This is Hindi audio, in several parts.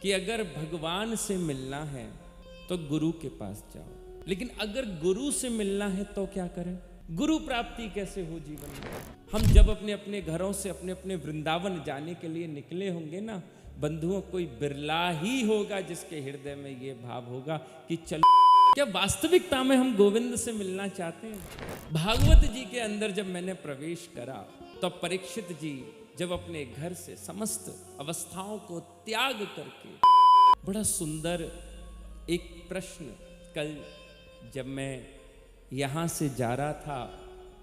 कि अगर भगवान से मिलना है तो गुरु के पास जाओ, लेकिन अगर गुरु से मिलना है तो क्या करें? गुरु प्राप्ति कैसे हो जीवन में? हम जब अपने अपने घरों से अपने अपने वृंदावन जाने के लिए निकले होंगे ना बंधुओं, कोई बिरला ही होगा जिसके हृदय में ये भाव होगा कि चलो। क्या वास्तविकता में हम गोविंद से मिलना चाहते हैं? भागवत जी के अंदर जब मैंने प्रवेश करा तो परीक्षित जी जब अपने घर से समस्त अवस्थाओं को त्याग करके, बड़ा सुंदर एक प्रश्न, कल जब मैं यहाँ से जा रहा था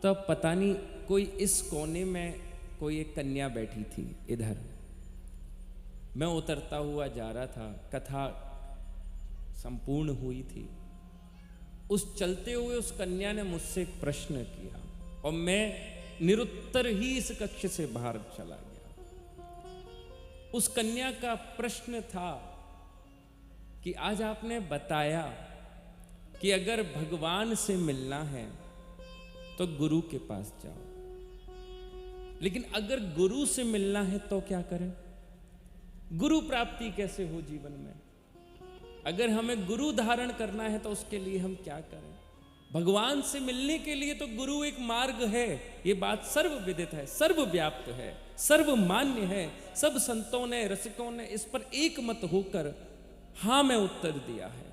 तो पता नहीं कोई इस कोने में कोई एक कन्या बैठी थी, इधर मैं उतरता हुआ जा रहा था, कथा संपूर्ण हुई थी। उस चलते हुए उस कन्या ने मुझसे एक प्रश्न किया और मैं निरुत्तर ही इस कक्ष से बाहर चला गया। उस कन्या का प्रश्न था कि आज आपने बताया कि अगर भगवान से मिलना है तो गुरु के पास जाओ, लेकिन अगर गुरु से मिलना है तो क्या करें? गुरु प्राप्ति कैसे हो जीवन में? अगर हमें गुरु धारण करना है तो उसके लिए हम क्या करें? भगवान से मिलने के लिए तो गुरु एक मार्ग है, ये बात सर्वविदित है, सर्वव्याप्त है, सर्वमान्य है। सब संतों ने, रसिकों ने इस पर एक मत होकर हां में उत्तर दिया है।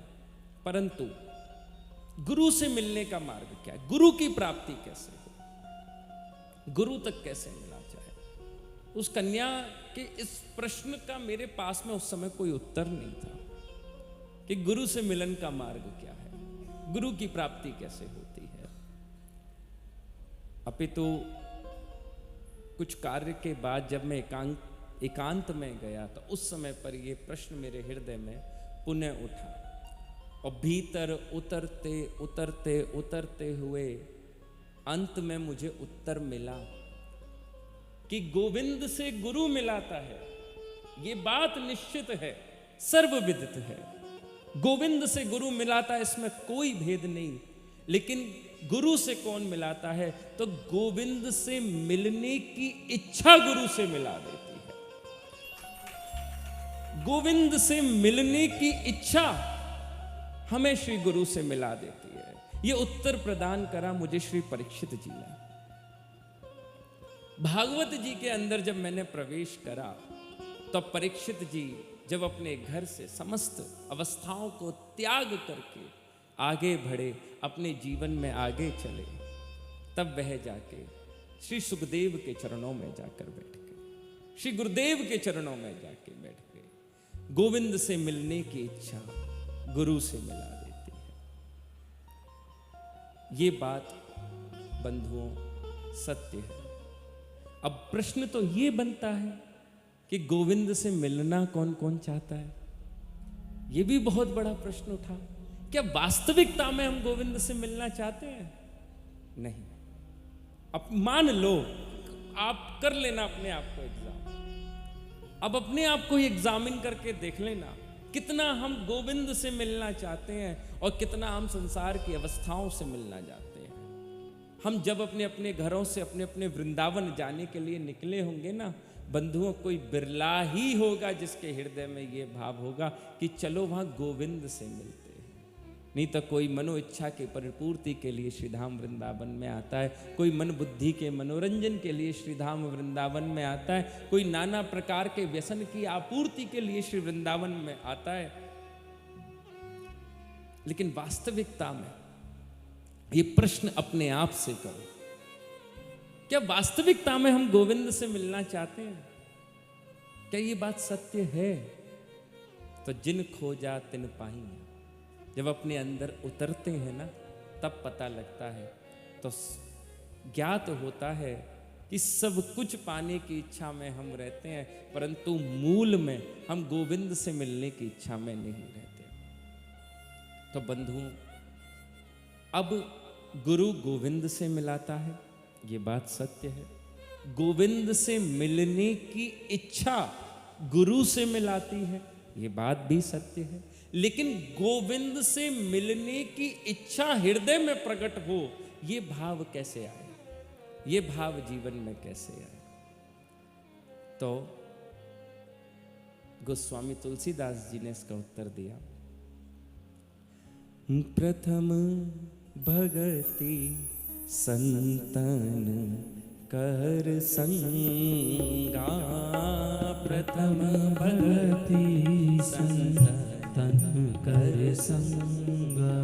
परंतु गुरु से मिलने का मार्ग क्या है? गुरु की प्राप्ति कैसे हो? गुरु तक कैसे मिला जाए? उस कन्या के इस प्रश्न का मेरे पास में उस समय कोई उत्तर नहीं था कि गुरु से मिलन का मार्ग क्या है, गुरु की प्राप्ति कैसे होती है। अपितु कुछ कार्य के बाद जब मैं एकांत में गया तो उस समय पर यह प्रश्न मेरे हृदय में पुनः उठा और भीतर उतरते उतरते उतरते हुए अंत में मुझे उत्तर मिला कि गोविंद से गुरु मिलाता है। ये बात निश्चित है, सर्वविदित है। गोविंद से गुरु मिलाता है, इसमें कोई भेद नहीं। लेकिन गुरु से कौन मिलाता है? तो गोविंद से मिलने की इच्छा गुरु से मिला देती है। गोविंद से मिलने की इच्छा हमें श्री गुरु से मिला देती है। ये उत्तर प्रदान करा मुझे श्री परीक्षित जी ने। भागवत जी के अंदर जब मैंने प्रवेश करा तो परीक्षित जी जब अपने घर से समस्त अवस्थाओं को त्याग करके आगे बढ़े, अपने जीवन में आगे चले, तब वह जाके श्री सुखदेव के चरणों में जाकर बैठ गए, श्री गुरुदेव के चरणों में जाके बैठ गए। गोविंद से मिलने की इच्छा गुरु से मिला देती है। ये बात बंधुओं सत्य है। अब प्रश्न तो ये बनता है कि गोविंद से मिलना कौन कौन चाहता है? ये भी बहुत बड़ा प्रश्न उठा। क्या वास्तविकता में हम गोविंद से मिलना चाहते हैं? नहीं। अब मान लो, आप कर लेना अपने आप को एग्जाम। अब अपने आप को एग्जामिन करके देख लेना कितना हम गोविंद से मिलना चाहते हैं और कितना हम संसार की अवस्थाओं से मिलना चाहते हैं। हम जब अपने अपने घरों से अपने अपने वृंदावन जाने के लिए निकले होंगे ना बंधुओं, कोई बिरला ही होगा जिसके हृदय में ये भाव होगा कि चलो वहां गोविंद से मिलते हैं। नहीं तो कोई मनो इच्छा के परिपूर्ति के लिए श्रीधाम वृंदावन में आता है, कोई मन बुद्धि के मनोरंजन के लिए श्रीधाम वृंदावन में आता है, कोई नाना प्रकार के व्यसन की आपूर्ति के लिए श्री वृंदावन में आता है। लेकिन वास्तविकता में ये प्रश्न अपने आप से करो, क्या वास्तविकता में हम गोविंद से मिलना चाहते हैं? क्या ये बात सत्य है? तो जिन खोजा तिन पाई। जब अपने अंदर उतरते हैं ना तब पता लगता है, तो ज्ञात होता है कि सब कुछ पाने की इच्छा में हम रहते हैं, परंतु मूल में हम गोविंद से मिलने की इच्छा में नहीं रहते। तो बंधुओं, अब गुरु गोविंद से मिलाता है, ये बात सत्य है। गोविंद से मिलने की इच्छा गुरु से मिलाती है, ये बात भी सत्य है। लेकिन गोविंद से मिलने की इच्छा हृदय में प्रकट हो, ये भाव कैसे आए? ये भाव जीवन में कैसे आए? तो गोस्वामी तुलसीदास जी ने इसका उत्तर दिया, प्रथम भगति संतन कर संगा, प्रथम भगति संतन कर संगा,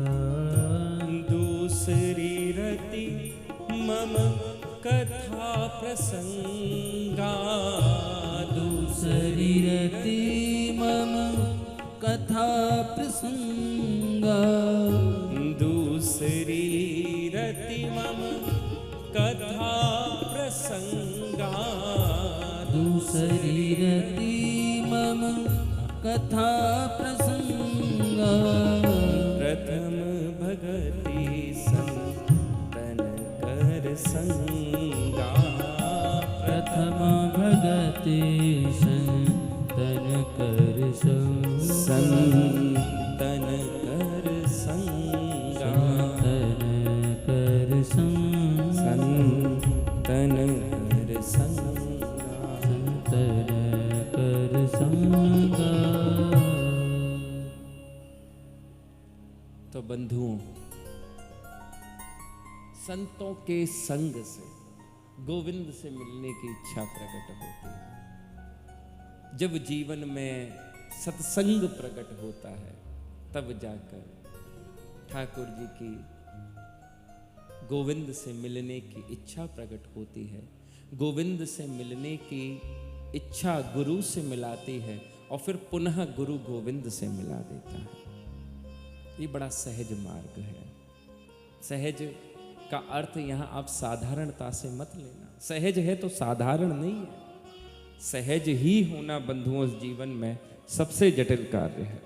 दूसरी रति मम कथा प्रसंगा, दूसरी रति मम कथा प्रसंगा, दूसरी रति मम कथा प्रसंगा, दूसरी रति मम कथा प्रसंगा, प्रथम भगति संतन कर संगा, प्रथम भगति संतन कर संगा, संतन कर संगा, संतन कर संगा, संतन कर संगा, संतन कर संगा। तो बंधुओं, संतों के संग से गोविंद से मिलने की इच्छा प्रकट होती है। जब जीवन में सत्संग प्रकट होता है तब जाकर ठाकुर जी की गोविंद से मिलने की इच्छा प्रकट होती है। गोविंद से मिलने की इच्छा गुरु से मिलाती है और फिर पुनः गुरु गोविंद से मिला देता है। ये बड़ा सहज मार्ग है। सहज का अर्थ यहाँ आप साधारणता से मत लेना। सहज है तो साधारण नहीं है। सहज ही होना बंधुओं जीवन में सबसे जटिल कार्य है।